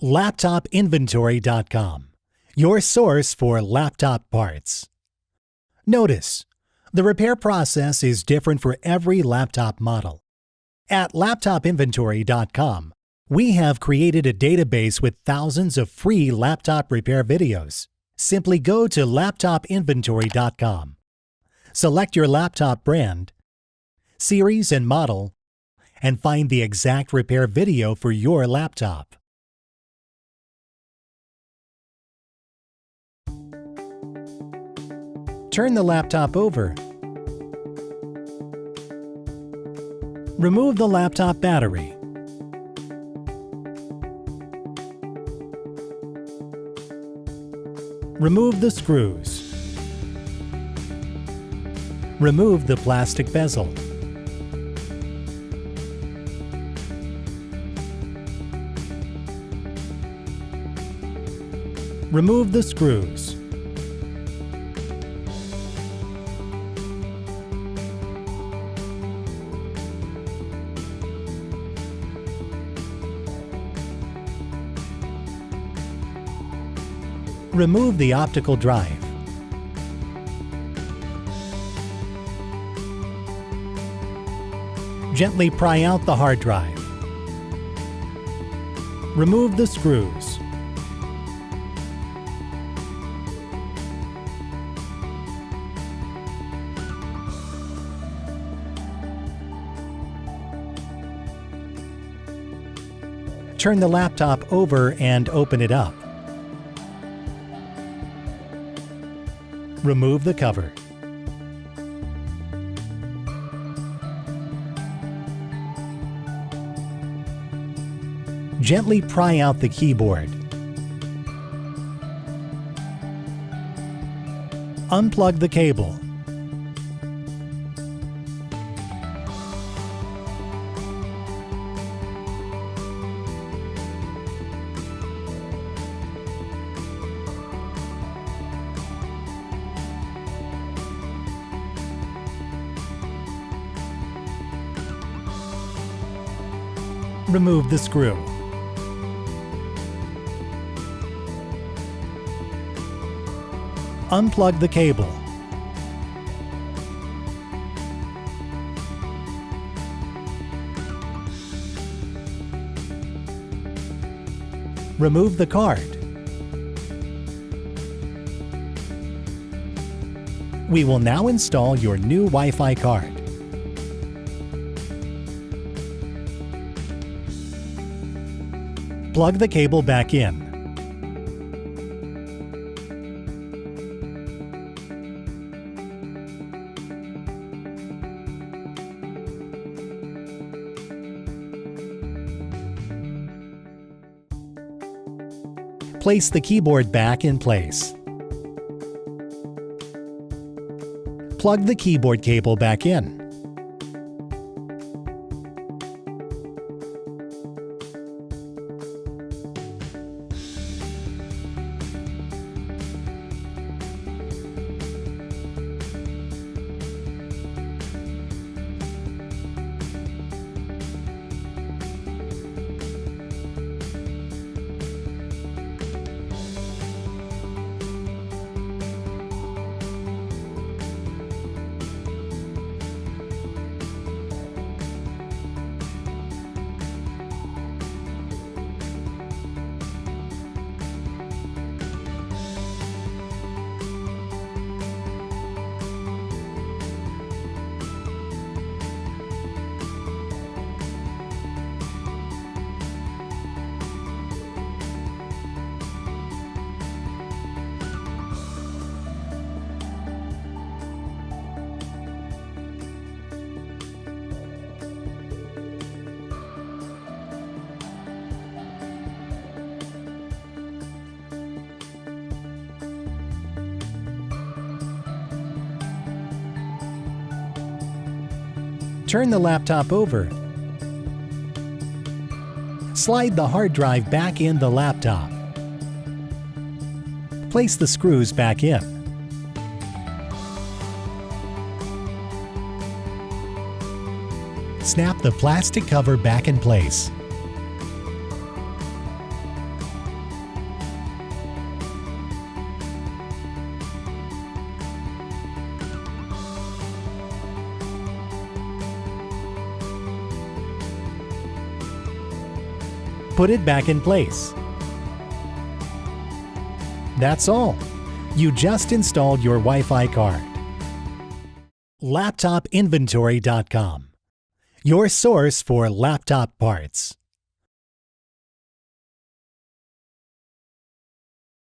LaptopInventory.com, your source for laptop parts. Notice, the repair process is different for every laptop model. At LaptopInventory.com, we have created a database with thousands of free laptop repair videos. Simply go to LaptopInventory.com. Select your laptop brand, series and model, and find the exact repair video for your laptop. Turn the laptop over. Remove the laptop battery. Remove the screws. Remove the plastic bezel. Remove the screws. Remove the optical drive. Gently pry out the hard drive. Remove the screws. Turn the laptop over and open it up. Remove the cover. Gently pry out the keyboard. Unplug the cable. Remove the screw. Unplug the cable. Remove the card. We will now install your new Wi-Fi card. Plug the cable back in. Place the keyboard back in place. Plug the keyboard cable back in. Turn the laptop over. Slide the hard drive back in the laptop. Place the screws back in. Snap the plastic cover back in place. put it back in place. That's all. You just installed your Wi-Fi card. LaptopInventory.com, your source for laptop parts.